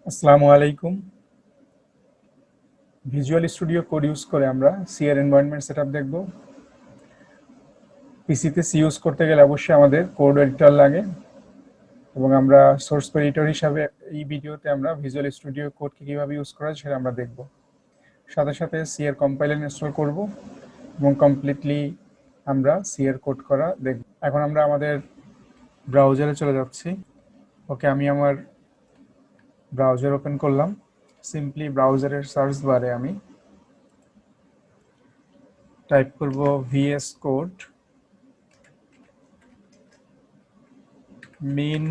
আসসালামু আলাইকুম। Visual studio code use করে আমরা সি এর এনভায়রনমেন্ট সেটআপ দেখব। পিসিতে সি ইউজ করতে গেলে অবশ্যই আমাদের কোড এডিটর লাগে এবং আমরা সোর্স কোড এডিটর হিসাবে এই ভিডিওতে আমরা ভিজুয়াল স্টুডিও কোডকে কিভাবে ইউজ করা যায় সেটা আমরা দেখব। সাথে সাথে সি এর কম্পাইলার ইনস্টল করব এবং কমপ্লিটলি আমরা সি এর কোড করা দেখব। এখন আমরা আমাদের ব্রাউজারে চলে যাচ্ছি। ওকে, আমি আমার ব্রাউজার ওপেন করলাম। সিম্পলি ব্রাউজারের সার্চ বারে আমি টাইপ করব VS code min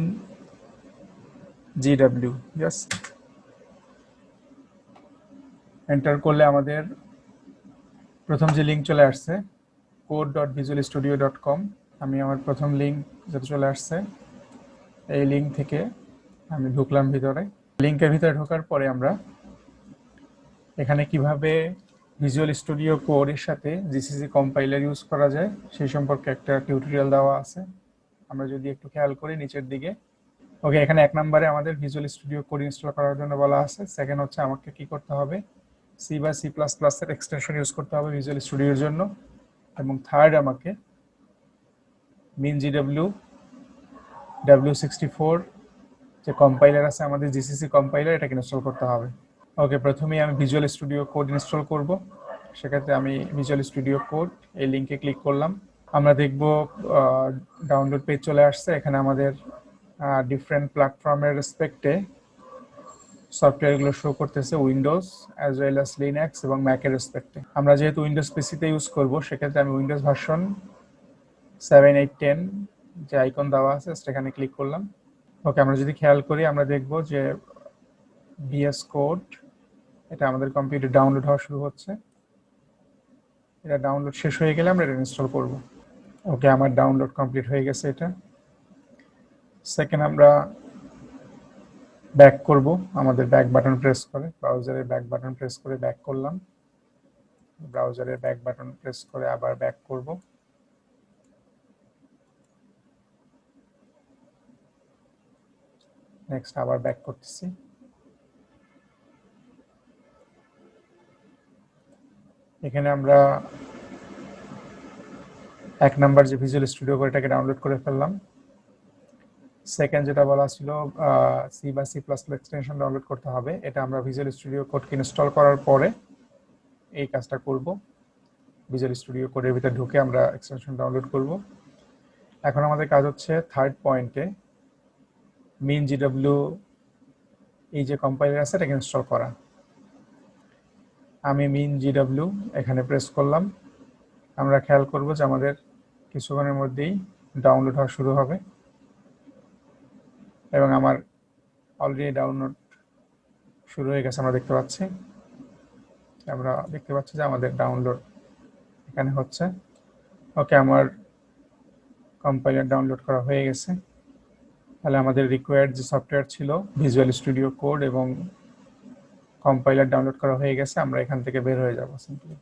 GW, just enter করলে আমাদের প্রথম যে লিঙ্ক চলে আসছে code.visualstudio.com। আমি আমার প্রথম লিঙ্ক যেটা চলে আসছে এই লিঙ্ক থেকে আমি ঢুকলাম ভিতরে। লিঙ্কের ভিতরে ঢোকার পরে আমরা এখানে কিভাবে ভিজুয়াল স্টুডিও কোডের সাথে জিসিসি কম্পাইলার ইউজ করা যায় সেই সম্পর্কে একটা টিউটোরিয়াল দেওয়া আছে। আমরা যদি একটু খেয়াল করি নিচের দিকে, ওকে, এখানে এক নম্বরে আমাদের ভিজুয়াল স্টুডিও কোড ইনস্টল করার জন্য বলা আছে। সেকেন্ড হচ্ছে আমাকে কি করতে হবে, সি বা সি প্লাস প্লাসের এক্সটেনশন ইউজ করতে হবে ভিজুয়াল স্টুডিওর জন্য। এবং থার্ড আমাকে min GW W64 যে কম্পাইলার আছে আমাদের জিসিসি কম্পাইলার, এটাকে ইনস্টল করতে হবে। ওকে, প্রথমেই আমি ভিজুয়াল স্টুডিও কোড ইনস্টল করব। সেক্ষেত্রে আমি ভিজুয়াল স্টুডিও কোড এই লিঙ্কে ক্লিক করলাম। আমরা দেখব ডাউনলোড পেজ চলে আসছে। এখানে আমাদের ডিফারেন্ট প্ল্যাটফর্মের রেসপেক্টে সফটওয়্যারগুলো শো করতেছে, Windows as well as Linux এবং ম্যাকের রেসপেক্টে। আমরা যেহেতু উইন্ডোজ পিসিতে ইউজ করব সেক্ষেত্রে আমি উইন্ডোজ ভার্সন 7, 8, 10 যে আইকন দেওয়া আছে সেখানে ক্লিক করলাম। ওকে, আমরা যদি খেয়াল করি আমরা দেখব যে VS কোড এটা আমাদের কম্পিউটার ডাউনলোড হওয়া শুরু হচ্ছে। এটা ডাউনলোড শেষ হয়ে গেলে আমরা এটা ইনস্টল করব। ওকে, আমার ডাউনলোড কমপ্লিট হয়ে গেছে এটা। সেকেন্ড আমরা ব্যাক করব, আমাদের ব্যাক বাটন প্রেস করে, ব্রাউজারের ব্যাক বাটন প্রেস করে ব্যাক করলাম। ব্রাউজারের ব্যাক বাটন প্রেস করে আবার ব্যাক করব। নেক্সট আবার ব্যাক করতেছি। এখানে আমরা এক নাম্বার যে ভিজুয়াল স্টুডিও কোড এটাকে ডাউনলোড করে ফেললাম। সেকেন্ড যেটা বলা ছিল সি বা C plus plus extension download করতে হবে, এটা আমরা ভিজুয়াল স্টুডিও কোডকে ইনস্টল করার পরে এই কাজটা করব। ভিজুয়াল স্টুডিও কোডের ভিতরে ঢুকে আমরা এক্সটেনশন ডাউনলোড করব। এখন আমাদের কাজ হচ্ছে থার্ড পয়েন্টে min GW এই যে কম্পাইলার আছে এটাকে ইনস্টল করা। আমি min GW এখানে প্রেস করলাম। আমরা খেয়াল করব যে আমাদের কিছুক্ষণের মধ্যেই ডাউনলোড হওয়া শুরু হবে এবং আমার অলরেডি ডাউনলোড শুরু হয়ে গেছে। আমরা দেখতে পাচ্ছি যে আমাদের ডাউনলোড এখানে হচ্ছে। ওকে, আমার কম্পাইলার ডাউনলোড করা হয়ে গেছে। তাহলে আমাদের রিকোয়ার্ড যে সফটওয়্যার ছিল ভিজুয়াল স্টুডিও কোড এবং কম্পাইলার ডাউনলোড করা হয়ে গেছে। আমরা এখান থেকে বের হয়ে যাব। সিম্পলি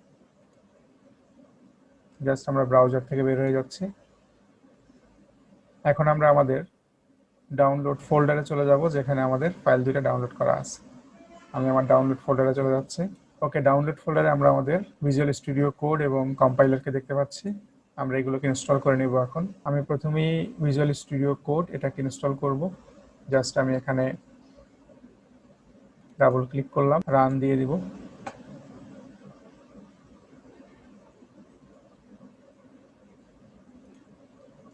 জাস্ট আমরা ব্রাউজার থেকে বের হয়ে যাচ্ছি। এখন আমরা আমাদের ডাউনলোড ফোল্ডারে চলে যাব যেখানে আমাদের ফাইল দুইটা ডাউনলোড করা আছে। আমি আমার ডাউনলোড ফোল্ডারে চলে যাচ্ছি। ওকে, ডাউনলোড ফোল্ডারে আমরা আমাদের ভিজুয়াল স্টুডিও কোড এবং কম্পাইলারকে দেখতে পাচ্ছি। আমরা এগুলোকে ইনস্টল করে নেব। এখন আমি প্রথমেই ভিজুয়াল স্টুডিও কোড এটাকে ইনস্টল করব। জাস্ট আমি এখানে ডাবল ক্লিক করলাম, রান দিয়ে দিব।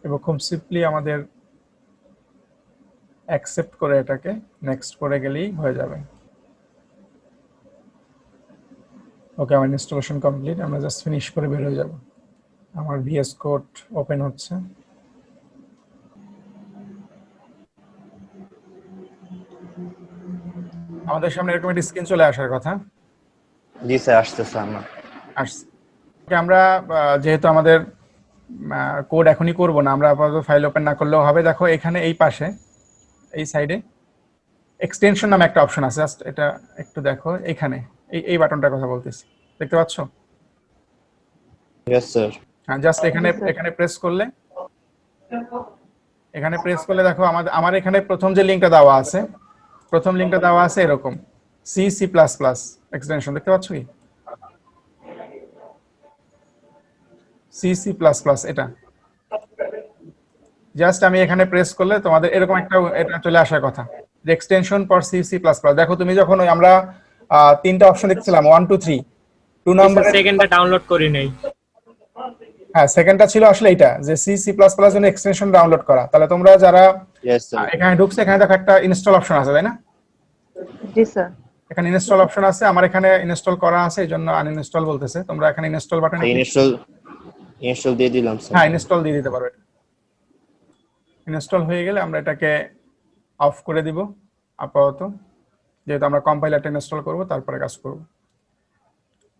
এবং খুব সিম্পলি আমাদের অ্যাকসেপ্ট করে এটাকে নেক্সট করে গেলেই হয়ে যাবে। ওকে, আমার ইনস্টলেশন কমপ্লিট। আমরা জাস্ট ফিনিশ করে বের হয়ে যাব। আমার VS কোড ওপেন হচ্ছে। আমাদের সামনে এরকম একটা স্ক্রিন চলে আসার কথা। জি স্যার, আসতেছে আমার আসছে। ওকে, আমরা যেহেতু আমাদের কোড এখনই করব না, আমরা আপাতত ফাইল ওপেন না করলেও হবে। দেখো এখানে এই পাশে এই সাইডে এক্সটেনশন নামে একটা অপশন আছে, জাস্ট এটা একটু দেখো। এখানে এই বাটনটার কথা বলতেছি, দেখতে পাচ্ছ? Yes sir. হ্যাঁ, জাস্ট এখানে প্রেস করলে দেখো আমার এখানে প্রথম যে লিঙ্কটা দেওয়া আছে প্রথম লিঙ্কটা দেওয়া আছে এরকম C C plus plus extension দেখতে পাচ্ছ কি সি সি প্লাস প্লাস এটা জাস্ট আমি এখানে প্রেস করলে তোমাদের এরকম একটা এটা চলে আসার কথা যে extension for C C plus plus. দেখো তুমি যখন ওই আমরা তিনটা অপশন দেখছিলাম 1 2 3 2 জি স্যার নম্বরে সেকেন্ডটা ডাউনলোড করি নাই। হ্যাঁ সেকেন্ডটা ছিল আসলে এটা যে সি সি প্লাস প্লাস জন্য এক্সটেনশন ডাউনলোড করা। তাহলে তোমরা যারা ইয়েস স্যার। এখানে ঢুকছে এখানে দেখো একটা ইনস্টল অপশন আছে তাই না? জি স্যার। এখানে ইনস্টল অপশন আছে, আমার এখানে ইনস্টল করা আছে এইজন্য আনইনস্টল বলতেছে। তোমরা এখানে ইনস্টল বাটনে ইনস্টল দিয়ে দিলাম স্যার। হ্যাঁ ইনস্টল দিয়ে দিতে পারো। এটা ইনস্টল হয়ে গেলে আমরা এটাকে অফ করে দিব আপাতত, যেহেতু আমরা কম্পাইলারটা ইনস্টল করব তারপরে কাজ করব।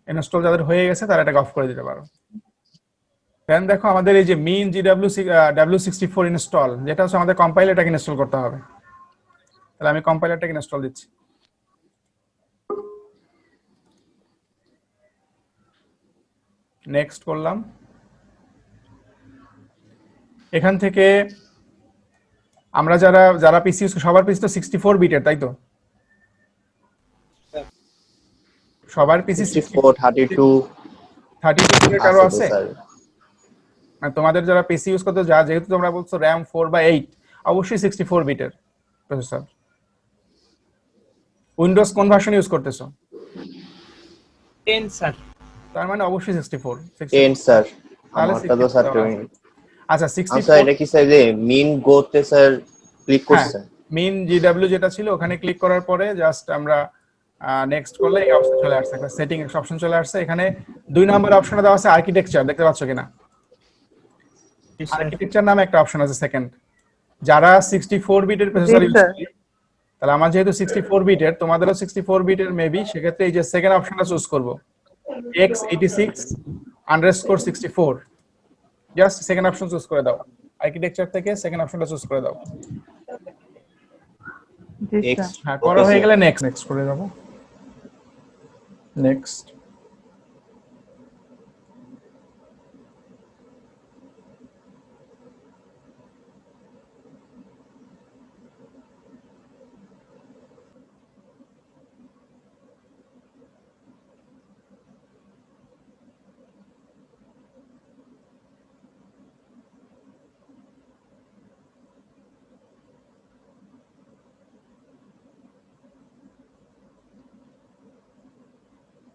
ইনস্টল যাদের হয়ে গেছে তারা এটাকে অফ করে দিতে পারো। দেন দেখো আমাদের এই যে মিন W64 ইনস্টল, যেটা হচ্ছে আমাদের কম্পাইলারটাকে ইনস্টল করতে হবে। তাহলে আমি কম্পাইলারটাকে ইনস্টল দিচ্ছি। নেক্সট করলাম। এখান থেকে আমরা যারা যারা পিসি সবার পিসি তো 64 বিটের তাই তো? সবার পিসি 64 32 32 বিটের কারো আছে তো আছে? স্যার। আর তোমাদের যারা পিসি ইউজ করতে যেহেতু তোমরা বলছো RAM 4 বা 8, অবশ্যই 64 বিটের প্রসেসর। উইন্ডোজ কোন ভার্সন ইউজ করতেছো? 10 স্যার। তার মানে অবশ্যই 64 10 স্যার। তাহলে আমারটা তো স্যার 20। আচ্ছা আচ্ছা 64 এটা কি স্যার যে মিন গোতে স্যার ক্লিক হ্যাঁ করছেন? মিন জিডব্লিউ যেটা ছিল ওখানে ক্লিক করার পরে জাস্ট আমরা নেক্সট করলে এই অপশন চলে আসছে, একটা সেটিং অপশন চলে আসছে। এখানে 2 নম্বর অপশনে দেওয়া আছে আর্কিটেকচার, দেখতে পাচ্ছ কিনা? জি স্যার। আর্কিটেকচার নামে একটা অপশন আছে সেকেন্ড। যারা 64 বিটের প্রসেসর জি ইউজ স্যার। করি, তাহলে আমার যেহেতু 64 বিটের, তোমাদেরও 64 বিটের মেবি, সেক্ষেত্রে এই যে সেকেন্ড অপশনটা চুজ করব x86_64, just second option choose করে দাও। আর্কিটেকচার থেকে সেকেন্ড অপশনটা চুজ করে দাও। জি এক্স স্যার। হ্যাঁ করা হয়ে গেলে নেক্সট করে যাব। নেক্সট।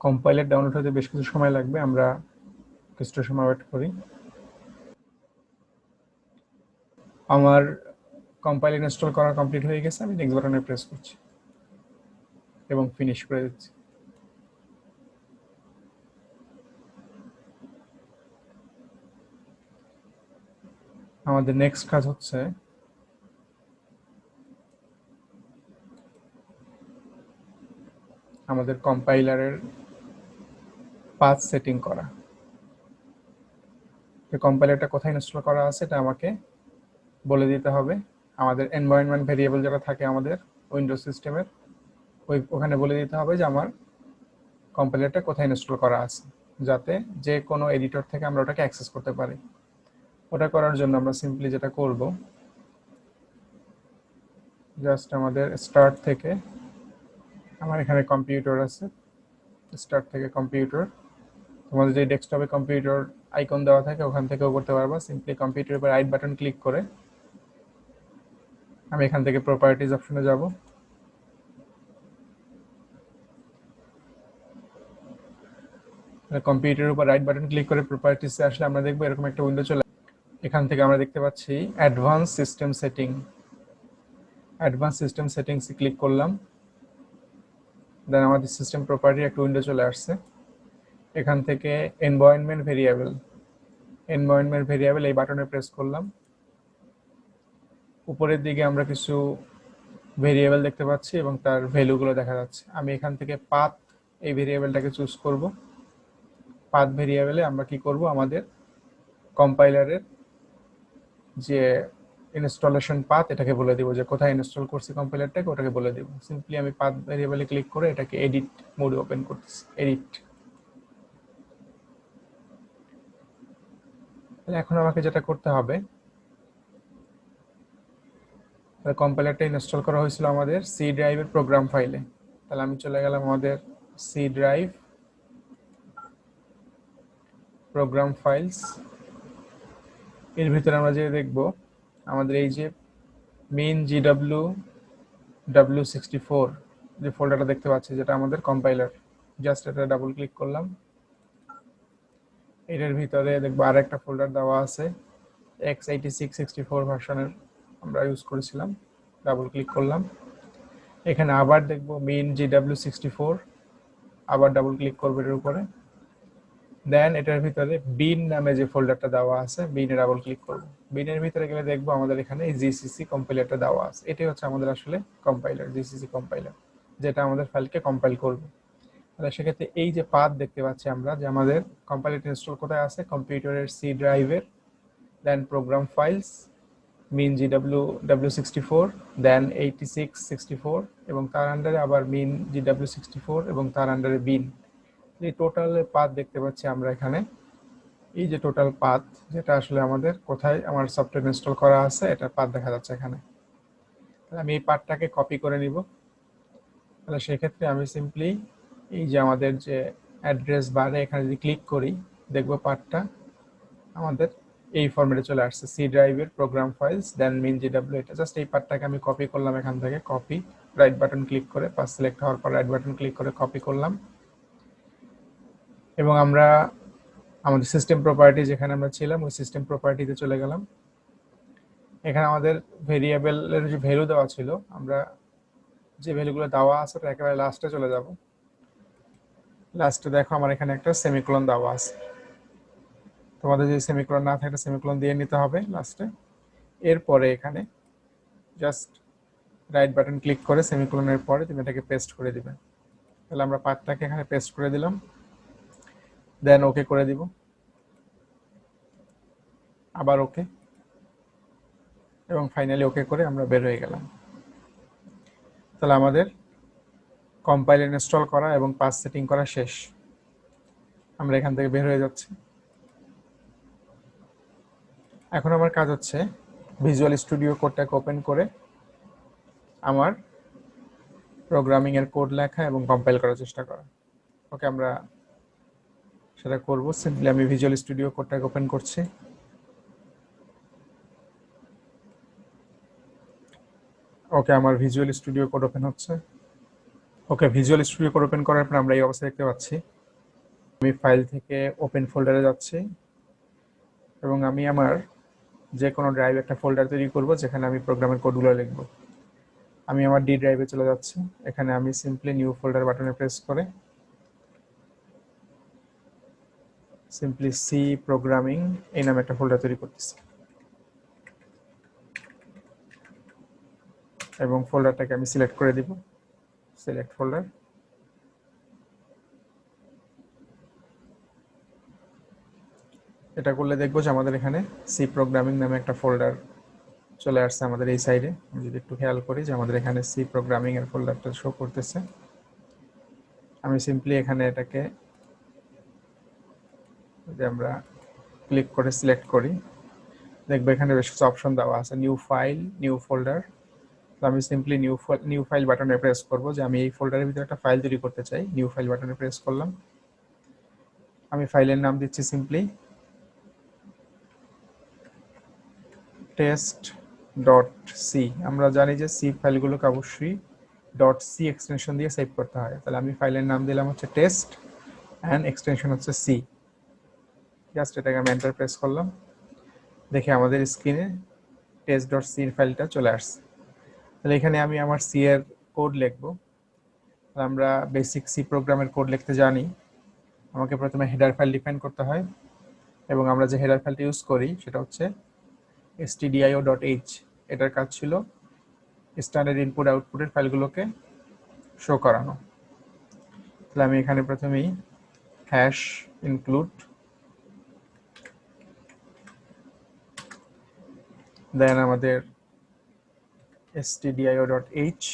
কম্পাইলার ডাউনলোড হতে বেশ কিছু সময় লাগবে, আমরা কিছুটা সময় ওয়েট করি। আমার কম্পাইলার ইনস্টল করা কমপ্লিট হয়ে গেছে, আমি নেক্সট বাটনে প্রেস করছি এবং ফিনিশ করে দিচ্ছি। আমাদের নেক্সট কাজ হচ্ছে আমাদের কম্পাইলারের পাথ সেটিং করা। কম্পাইলারটা কোথায় ইনস্টল করা আছে এটা আমাকে বলে দিতে হবে। আমাদের এনভায়রনমেন্ট ভেরিয়েবল যেটা থাকে আমাদের উইন্ডোজ সিস্টেমের, ওখানে বলে দিতে হবে যে আমার কম্পাইলারটা কোথায় ইনস্টল করা আছে, যাতে যে কোনো এডিটর থেকে আমরা ওটাকে অ্যাক্সেস করতে পারি। ওটা করার জন্য আমরা সিম্পলি যেটা করব, জাস্ট আমাদের স্টার্ট থেকে, আমার এখানে কম্পিউটার আছে, স্টার্ট থেকে কম্পিউটার, তোমাদের যে ডেস্কটপে কম্পিউটার আইকন দেওয়া থাকে ওখান থেকেও করতে পারবা। সিম্পলি কম্পিউটারের উপর রাইট বাটন ক্লিক করে আমি এখান থেকে প্রপার্টিজ অপশনে যাব। কম্পিউটারের উপর রাইট বাটন ক্লিক করে প্রপার্টিসে আসলে আমরা দেখবো এরকম একটা উইন্ডো চলে। এখান থেকে আমরা দেখতে পাচ্ছি advance system setting. Advance system সেটিংসে ক্লিক করলাম, দেন আমাদের সিস্টেম প্রপার্টির একটা উইন্ডো চলে আসছে। এখান থেকে এনভায়রনমেন্ট ভেরিয়েবল এই বাটনে প্রেস করলাম। উপরের দিকে আমরা কিছু ভেরিয়েবল দেখতে পাচ্ছি এবং তার ভ্যালুগুলো দেখা যাচ্ছে। আমি এখান থেকে পাথ এই ভেরিয়েবলটাকে চুজ করব। পাথ ভেরিয়েবলে আমরা কি করব, আমাদের কম্পাইলারের যে ইনস্টলেশন পাথ এটাকে বলে দিব, যে কোথায় ইনস্টল করছি কম্পাইলারটাকে ওটাকে বলে দিব। সিম্পলি আমি পাথ ভেরিয়েবলে ক্লিক করে এটাকে এডিট মোড ওপেন করতেছি, এডিট। তাহলে এখন আমাকে যেটা করতে হবে, কম্পাইলারটা ইনস্টল করা হয়েছিল আমাদের সি ড্রাইভের প্রোগ্রাম ফাইলে। তাহলে আমি চলে গেলাম আমাদের সি ড্রাইভ, প্রোগ্রাম ফাইলস। এর ভিতরে আমরা যে দেখব আমাদের এই যে মেইন GW64 যে ফোল্ডারটা দেখতে পাচ্ছি, যেটা আমাদের কম্পাইলার। জাস্ট এটা ডাবল ক্লিক করলাম, এটার ভিতরে দেখবো আর একটা ফোল্ডার দেওয়া আছে x86-64 ভার্সনের আমরা ইউজ করেছিলাম। ডাবল ক্লিক করলাম, এখানে আবার দেখবো মেইন GW64, আবার ডাবল ক্লিক করবো এর উপরে। দেন এটার ভিতরে বিন নামে যে ফোল্ডারটা দেওয়া আছে, বিনে ডাবল ক্লিক করব। বিনের ভিতরে গেলে দেখবো আমাদের এখানে এই জিসিসি কম্পাইলারটা দেওয়া আছে। এটাই হচ্ছে আমাদের আসলে কম্পাইলার, জিসিসি কম্পাইলার, যেটা আমাদের ফাইলকে কম্পাইল করবে। তাহলে সেক্ষেত্রে এই যে পাথ দেখতে পাচ্ছি আমরা, যে আমাদের কম্পাইলার ইনস্টল কোথায় আছে, কম্পিউটারের সি ড্রাইভের, দেন প্রোগ্রাম ফাইলস, মিন GW64, দেন 86-64, এবং তার আন্ডারে আবার মিন GW64 এবং তার আন্ডারে বিন। এই টোটাল পাথ দেখতে পাচ্ছি আমরা এখানে। এই যে টোটাল পাথ, যেটা আসলে আমাদের কোথায় আমার সফটওয়্যার ইনস্টল করা আছে, এটা পাথ দেখা যাচ্ছে এখানে। তাহলে আমি এই পাথটাকে কপি করে নিব। তাহলে সেক্ষেত্রে আমি সিম্পলি এই যে আমাদের যে অ্যাড্রেস বারে এখানে যদি ক্লিক করি, দেখব পাথটা আমাদের এই ফরম্যাটে চলে আসছে, সি ড্রাইভের প্রোগ্রাম ফাইলস, দেন মিন GW। এটা জাস্ট এই পাথটাকে আমি কপি করলাম এখান থেকে, কপি, রাইট বাটন ক্লিক করে, পাথ সিলেক্ট হওয়ার পর রাইট বাটন ক্লিক করে কপি করলাম। এবং আমরা আমাদের সিস্টেম প্রপার্টি যেখানে আমরা ছিলাম, ওই সিস্টেম প্রপার্টিতে চলে গেলাম। এখানে আমাদের ভেরিয়েবলের যে ভ্যালু দেওয়া ছিল, আমরা যে ভ্যালুগুলো দেওয়া আছে ওটা একেবারে লাস্টে চলে যাব। লাস্টে দেখো আমার এখানে একটা সেমিকোলন দেওয়া আছে। তোমাদের যদি সেমিকোলন না থাকে, সেমিকোলন দিয়ে নিতে হবে লাস্টে। এরপরে এখানে জাস্ট রাইট বাটন ক্লিক করে সেমিকোলনের পরে তুমি এটাকে পেস্ট করে দিবে। তাহলে আমরা পাথটাকে এখানে পেস্ট করে দিলাম, দেন ওকে করে দিব, আবার ওকে, এবং ফাইনালি ওকে করে আমরা বের হয়ে গেলাম। তাহলে আমাদের কম্পাইল ইনস্টল করা এবং পাথ সেটিং করা শেষ। আমরা এখান থেকে বের হয়ে যাচ্ছি। এখন আমার কাজ হচ্ছে ভিজুয়াল স্টুডিও কোডটাকে ওপেন করে আমার প্রোগ্রামিং এর কোড লেখা এবং কম্পাইল করার চেষ্টা করা। ওকে, আমরা সেটা করব। সিম্পলি আমি ভিজুয়াল স্টুডিও কোডটাকে ওপেন করছি। ওকে, আমার ভিজুয়াল স্টুডিও কোড ওপেন হচ্ছে। ওকে, ভিজুয়াল স্টুডিও কোড ওপেন করার পর আমরা এই অবস্থা দেখতে পাচ্ছি। আমি ফাইল থেকে ওপেন ফোল্ডারে যাচ্ছি এবং আমি আমার যে কোনো ড্রাইভ একটা ফোল্ডার তৈরি করব যেখানে আমি প্রোগ্রামের কোডগুলো লিখব। আমি আমার ডি ড্রাইভে চলে যাচ্ছি। এখানে আমি সিম্পলি নিউ ফোল্ডার বাটনে প্রেস করে সিম্পলি সি প্রোগ্রামিং এই নামে একটা ফোল্ডার তৈরি করতেছি, এবং ফোল্ডারটাকে আমি সিলেক্ট করে দিব, সিলেক্ট ফোল্ডার। এটা করলে দেখবো যে আমাদের এখানে সি প্রোগ্রামিং নামে একটা ফোল্ডার চলে আসছে আমাদের এই সাইডে। আমি যদি একটু খেয়াল করি যে আমাদের এখানে সি প্রোগ্রামিং এর ফোল্ডারটা শো করতেছে। আমি সিম্পলি এখানে এটাকে যদি আমরা ক্লিক করে সিলেক্ট করি, দেখবো এখানে বেশ কিছু অপশন দেওয়া আছে, নিউ ফাইল, নিউ ফোল্ডার। তো আমি সিম্পলি নিউ ফাইল বাটনে প্রেস করব যে আমি এই ফোল্ডারের ভিতরে একটা ফাইল তৈরি করতে চাই। নিউ ফাইল বাটনে প্রেস করলাম। আমি ফাইলের নাম দিচ্ছি সিম্পলি test.c। আমরা জানি যে সি ফাইলগুলোকে অবশ্যই .c এক্সটেনশন দিয়ে সেভ করতে হয়। তাহলে আমি ফাইলের নাম দিলাম হচ্ছে টেস্ট অ্যান্ড এক্সটেনশন হচ্ছে সি। জাস্ট এটাকে আমি এন্টার প্রেস করলাম। দেখে আমাদের স্ক্রিনে test.c ফাইলটা চলে আসছে। তাহলে এখানে আমি আমার সি এর কোড লিখবো। আমরা বেসিক সি প্রোগ্রামের কোড লিখতে জানি। আমাকে প্রথমে হেডার ফাইল ডিফাইন করতে হয়, এবং আমরা যে হেডার ফাইলটা ইউজ করি সেটা হচ্ছে stdio.h। এটার কাজ ছিল স্ট্যান্ডার্ড ইনপুট আউটপুটের ফাইলগুলোকে শো করানো। তাহলে আমি এখানে প্রথমেই হ্যাশ ইনক্লুড, দেন আমাদের stdio.h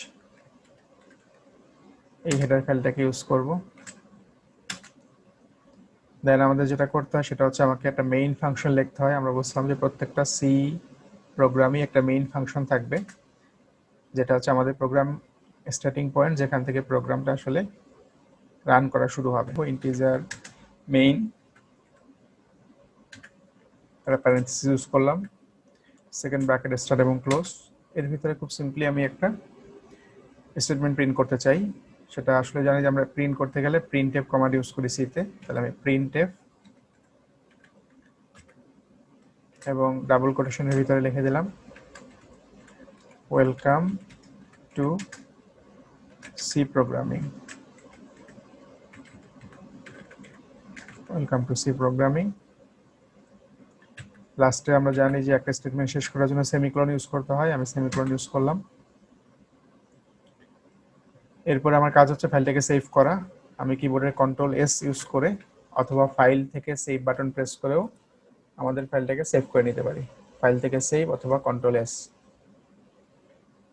এই হেডার ফাইলটাকে ইউজ করব। দেন আমাদের যেটা করতে হয় সেটা হচ্ছে আমাকে একটা মেইন ফাংশন লিখতে হয়। আমরা বলছিলাম যে প্রত্যেকটা সি প্রোগ্রামে একটা মেইন ফাংশন থাকবে। যেটা হচ্ছে আমাদের প্রোগ্রাম স্টার্টিং পয়েন্ট, যেখান থেকে প্রোগ্রামটা আসলে রান করা শুরু হবে। ইন্টিজার মেইন প্যারেন্থেসিস ইউজ করলাম, সেকেন্ড ব্র্যাকেট স্টার্ট এবং ক্লোজ। এর ভিতরে খুব সিম্পলি আমি একটা স্টেটমেন্ট প্রিন্ট করতে চাই। সেটা আসলে জানি যে আমরা প্রিন্ট করতে গেলে প্রিন্টএফ কমান্ড ইউজ করি সিতে। তাহলে আমি প্রিন্টএফ এবং ডাবল কোটেশনের ভিতরে লিখে দিলাম welcome to C programming. Welcome to C programming. লাস্টে আমরা জানি যে একটা স্টেটমেন্ট শেষ করার জন্য সেমিকোলন ইউজ করতে হয়, আমি সেমিকোলন ইউজ করলাম। এরপরে আমার কাজ হচ্ছে ফাইলটাকে সেভ করা। আমি কিবোর্ডের কন্ট্রোল এস ইউজ করে অথবা ফাইল থেকে সেভ বাটন প্রেস করেও আমাদের ফাইলটাকে সেভ করে নিতে পারি। ফাইল থেকে সেভ অথবা কন্ট্রোল এস।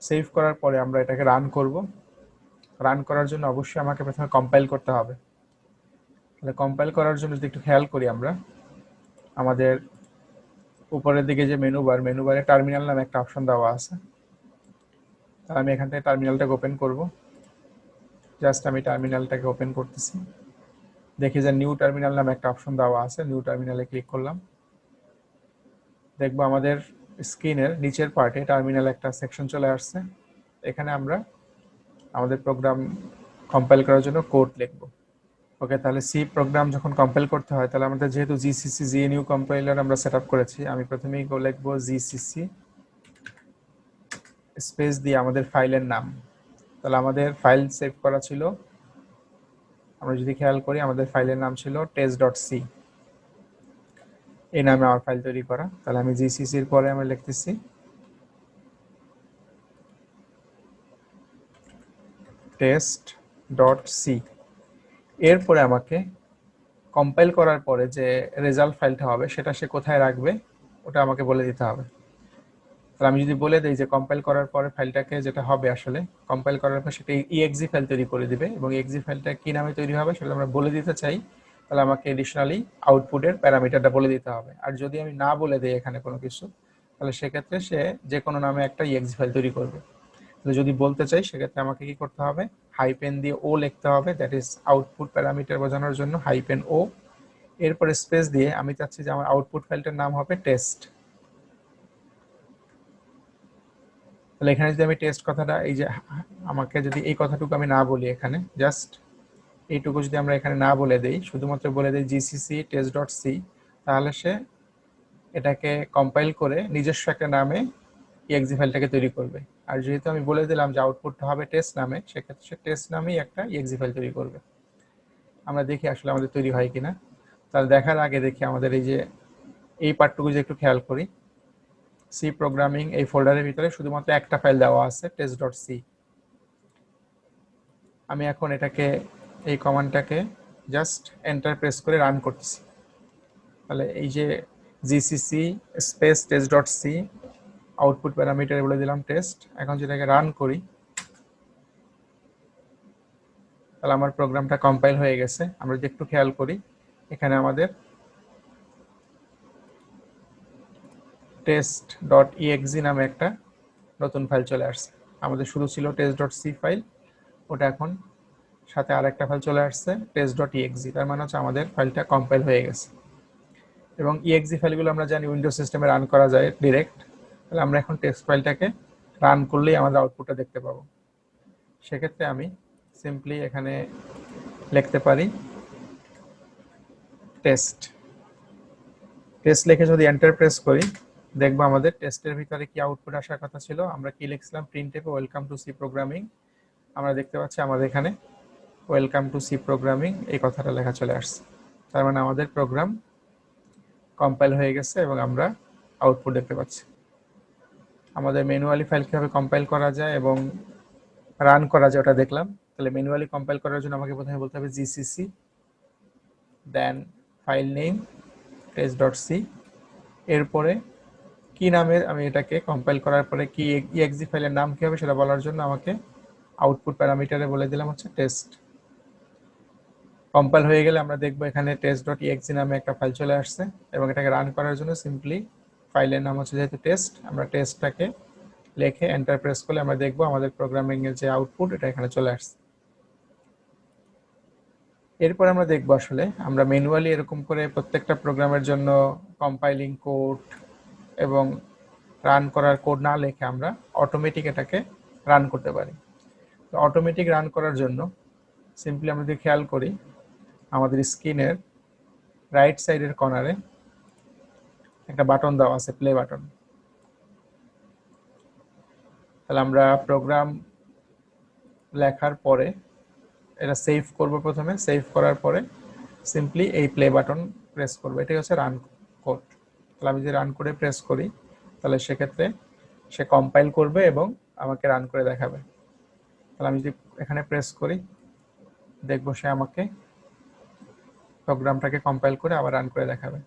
সেভ করার পরে আমরা এটাকে রান করব। রান করার জন্য অবশ্যই আমাকে প্রথমে কম্পাইল করতে হবে। তাহলে কম্পাইল করার জন্য যদি একটু খেয়াল করি, আমরা আমাদের উপরের দিকে যে মেনু বারে টার্মিনাল নামে একটা অপশন দেওয়া আছে। তাহলে আমি এখান থেকে টার্মিনালটাকে ওপেন করব। জাস্ট আমি টার্মিনালটাকে ওপেন করতেছি। দেখি যে নিউ টার্মিনাল নামে একটা অপশন দেওয়া আছে। নিউ টার্মিনালে ক্লিক করলাম। দেখবো আমাদের স্ক্রিনের নিচের পার্টে টার্মিনাল একটা সেকশন চলে আসছে। এখানে আমরা আমাদের প্রোগ্রাম কম্পাইল করার জন্য কোড লিখব। ওকে, তাহলে সি প্রোগ্রাম যখন কম্পাইল করতে হয়, তাহলে আমাদের যেহেতু জিসিসি জিএনইউ কম্পাইলার আমরা সেট আপ করেছি, আমি প্রথমেই লিখব জিসিসি স্পেস দিয়ে আমাদের ফাইলের নাম। তাহলে আমাদের ফাইল সেভ করা ছিল, আমরা যদি খেয়াল করি আমাদের ফাইলের নাম ছিল test.c। এই নামে আমার ফাইল তৈরি করা। তাহলে আমি জিসিসির পরে আমি লিখতেছি test.c। এরপরে আমাকে কম্পাইল করার পরে যে রেজাল্ট ফাইলটা হবে সেটা সে কোথায় রাখবে ওটা আমাকে বলে দিতে হবে। তাহলে আমি যদি বলে দিই যে কম্পাইল করার পরে ফাইলটাকে যেটা হবে, আসলে কম্পাইল করার পর সেটা exe ফাইল তৈরি করে দিবে, এবং exe ফাইলটা কি নামে তৈরি হবে সেটা আমরা বলে দিতে চাই, তাহলে আমাকে এডিশনালি আউটপুটের প্যারামিটারটা বলে দিতে হবে। আর যদি আমি না বলে দিই এখানে কোনো কিছু, তাহলে সেক্ষেত্রে সে যে কোনো নামে একটা exe ফাইল তৈরি করবে। তাহলে যদি বলতে চাই সেক্ষেত্রে আমাকে কি করতে হবে, হাইপেন দিয়ে ও লিখতে হবে, দ্যাট ইজ আউটপুট প্যারামিটার বোঝানোর জন্য হাইপেন ও। এরপরে স্পেস দিয়ে আমি চাচ্ছি যে আমার আউটপুট ফাইলটার নাম হবে টেস্ট। তাহলে এখানে যদি আমি টেস্ট কথাটা, এই যে আমাকে যদি এই কথাটুকু আমি না বলি, এখানে জাস্ট এইটুকু যদি আমরা এখানে না বলে দেই, শুধুমাত্র বলে দেই জিসিসি test.c, তাহলে সে এটাকে কম্পাইল করে নিজস্ব একটা নামে exe ফাইলটাকে তৈরি করবে। আর যেহেতু আমি বলে দিলাম যে আউটপুটটা হবে টেস্ট নামে, সেক্ষেত্রে সে টেস্ট নামেই একটা exe ফাইল তৈরি করবে। আমরা দেখি আসলে আমাদের তৈরি হয় কিনা। তাহলে দেখার আগে দেখি আমাদের এই যে এই পার্টটুকু যে একটু খেয়াল করি, সি প্রোগ্রামিং এই ফোল্ডারের ভিতরে শুধুমাত্র একটা ফাইল দেওয়া আছে test.c। আমি এখন এটাকে, এই কমান্ডটাকে জাস্ট এন্টার প্রেস করে রান করতেছি। তাহলে এই যে GCC space test.c, output parameter বলে দিলাম টেস্ট। এখন যেটাকে রান করি, তাহলে আমার প্রোগ্রামটা কম্পাইল হয়ে গেছে। আমরা যদি একটু খেয়াল করি, এখানে আমাদের test.exe নামে একটা নতুন ফাইল চলে আসছে। আমাদের শুধু ছিল test.c ফাইল, ওটা এখন সাথে আরেকটা ফাইল চলে আসছে test.exe। তার মানে হচ্ছে আমাদের ফাইলটা কম্পাইল হয়ে গেছে। এবং exe ফাইলগুলো আমরা জানি উইন্ডোজ সিস্টেমে রান করা যায় ডিরেক্ট। তাহলে আমরা এখন টেক্সট ফাইলটাকে রান করলেই আমাদের আউটপুটটা দেখতে পাবো। সেক্ষেত্রে আমি সিম্পলি এখানে লিখতে পারি টেস্ট। টেস্ট লিখে যদি এন্টার প্রেস করি, দেখবো আমাদের টেস্টের ভিতরে কি আউটপুট আসার কথা ছিল। আমরা কি লিখছিলাম, printf welcome to C programming. আমরা দেখতে পাচ্ছি আমাদের এখানে ওয়েলকাম টু সি প্রোগ্রামিং এই কথাটা লেখা চলে আসছে। তার মানে আমাদের প্রোগ্রাম কম্পাইল হয়ে গেছে এবং আমরা আউটপুট দেখতে পাচ্ছি। আমাদের ম্যানুয়ালি ফাইল কিভাবে কম্পাইল করা যায় এবং রান করা যায় ওটা দেখলাম। তাহলে ম্যানুয়ালি কম্পাইল করার জন্য আমাকে প্রথমে বলতে হবে জিসিসি দেন ফাইল নেম test.c। এরপরে কি নামে আমি এটাকে কম্পাইল করার পরে কি exe ফাইলের নাম কি হবে সেটা বলার জন্য আমাকে আউটপুট প্যারামিটারে বলে দিলাম হচ্ছে টেস্ট। কম্পাইল হয়ে গেলে আমরা দেখবো এখানে test.exe নামে একটা ফাইল চলে আসছে, এবং এটাকে রান করার জন্য সিম্পলি ফাইলের নাম হচ্ছে যেহেতু টেস্ট, আমরা টেস্টটাকে লিখে এন্টার প্রেস করলে আমরা দেখবো আমাদের প্রোগ্রামিং এর যে আউটপুট এটা এখানে চলে আসছে। এরপর আমরা দেখবো আসলে আমরা ম্যানুয়ালি এরকম করে প্রত্যেকটা প্রোগ্রামের জন্য কম্পাইলিং কোড এবং রান করার কোড না লিখে আমরা অটোমেটিক এটাকে রান করতে পারি। তো অটোমেটিক রান করার জন্য সিম্পলি আমরা যদি খেয়াল করি আমাদের স্ক্রিনের রাইট সাইডের কর্নারে একটা বাটন দেওয়া আছে, প্লে বাটন। তাহলে আমরা প্রোগ্রাম লেখার পরে এটা সেভ করব, প্রথমে সেভ করার পরে সিম্পলি এই প্লে বাটন প্রেস করব, এটাই হচ্ছে রান কোড। তাহলে আমি যদি রান করে প্রেস করি তাহলে সেক্ষেত্রে সে কম্পাইল করবে এবং আমাকে রান করে দেখাবে। তাহলে আমি যদি এখানে প্রেস করি দেখবো সে আমাকে প্রোগ্রামটাকে কম্পাইল করে আবার রান করে দেখাবে।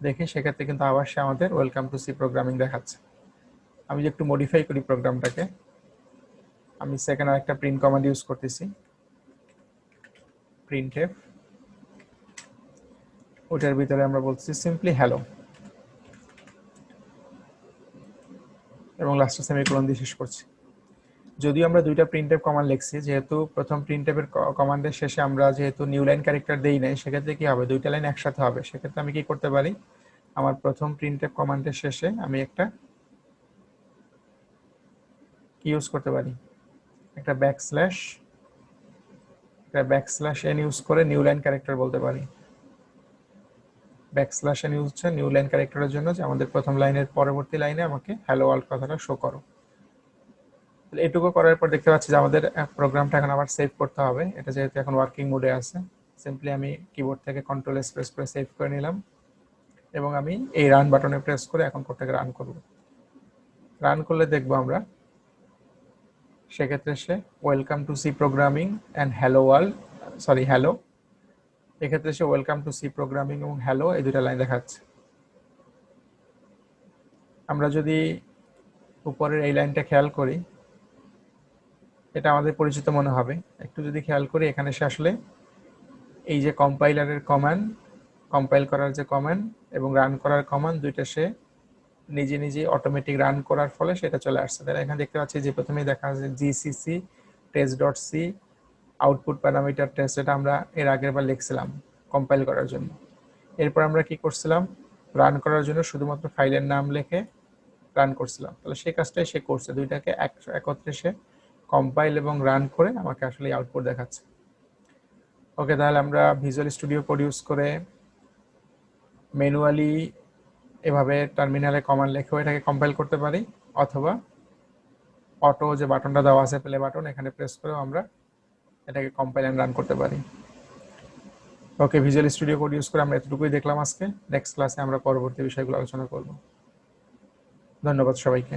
দেখি সেক্ষেত্রে কিন্তু আবার সে আমাদের ওয়েলকাম টু সি প্রোগ্রামিং দেখাচ্ছে। আমি যদি একটু মডিফাই করি প্রোগ্রামটাকে, আমি সেকেন্ড আরেকটা প্রিন্ট কমান্ড ইউজ করতেছি, প্রিন্টএফ। ওটার ভিতরে আমরা বলছি সিম্পলি হ্যালো এবং লাস্টে সেমিকোলন দিয়ে শেষ করছি। যদিও আমরা দুইটা প্রিন্টএফ কমান্ড লিখছি, যেহেতু প্রথম প্রিন্টএফের কমান্ডের শেষে আমরা যেহেতু নিউ লাইন ক্যারেক্টার দেই নাই, সেক্ষেত্রে কি হবে, দুইটা লাইন একসাথে হবে। সেক্ষেত্রে আমি কি করতে পারি, আমার প্রথম প্রিন্টএফ কমান্ডের শেষে আমি একটা কি ইউজ করতে পারি, একটা ব্যাকস্ল্যাশ এন ইউজ করে নিউ লাইন ক্যারেক্টার বলতে পারি। ব্যাকস্ল্যাশ এন ইউজ হচ্ছে নিউ লাইন ক্যারেক্টারের জন্য, যে আমাদের প্রথম লাইনের পরবর্তী লাইনে আমাকে হ্যালো ওয়ার্ল্ড কথাটা শো করো। এটুকু করার পর দেখতে পাচ্ছি যে আমাদের প্রোগ্রামটা এখন আবার সেভ করতে হবে। এটা যেহেতু এখন ওয়ার্কিং মোডে আছে, সিম্পলি আমি কিবোর্ড থেকে কন্ট্রোল এস প্রেস করে সেভ করে নিলাম এবং আমি এই রান বাটনে প্রেস করে এখন কোডটাকে রান করব। রান করলে দেখবো আমরা সেক্ষেত্রে সে welcome to C programming and hello world, sorry hello, এক্ষেত্রে সে ওয়েলকাম টু সি প্রোগ্রামিং এবং হ্যালো এই দুটা লাইন দেখাচ্ছে। আমরা যদি উপরের এই লাইনটা খেয়াল করি, এটা আমাদের পরিচিত মনে হবে। একটু যদি খেয়াল করি এখানে সে আসলে এই যে কম্পাইলারের কমান্ড, কম্পাইল করার যে কমান্ড এবং রান করার কমান্ড, দুইটা সে নিজে নিজে অটোমেটিক রান করার ফলে সেটা চলে আসছে। তাহলে এখানে দেখতে পাচ্ছি যে প্রথমেই দেখা যাচ্ছে জিসিসি টেস্ট.সি আউটপুট প্যারামিটার টেস্ট, এটা আমরা এর আগের বার লিখছিলাম কম্পাইল করার জন্য। এরপর আমরা কি করছিলাম, রান করার জন্য শুধুমাত্র ফাইলের নাম লিখে রান করছিলাম। তাহলে সেই কাজটাই সে করছে, দুইটাকে একত্রে সে কম্পাইল এবং রান করে আমাকে আসলে আউটপুট দেখাচ্ছে। ওকে, তাহলে আমরা ভিজুয়াল স্টুডিও কোড ইউজ করে ম্যানুয়ালি এভাবে টার্মিনালে কমান্ড লিখেও এটাকে কম্পাইল করতে পারি, অথবা অটো যে বাটনটা দেওয়া আছে প্লে বাটন, এখানে প্রেস করেও আমরা এটাকে কম্পাইল এন্ড রান করতে পারি। ওকে, ভিজুয়াল স্টুডিও কোড ইউজ করে আমরা এতটুকুই দেখলাম আজকে। নেক্সট ক্লাসে আমরা পরবর্তী বিষয়গুলো আলোচনা করব। ধন্যবাদ সবাইকে।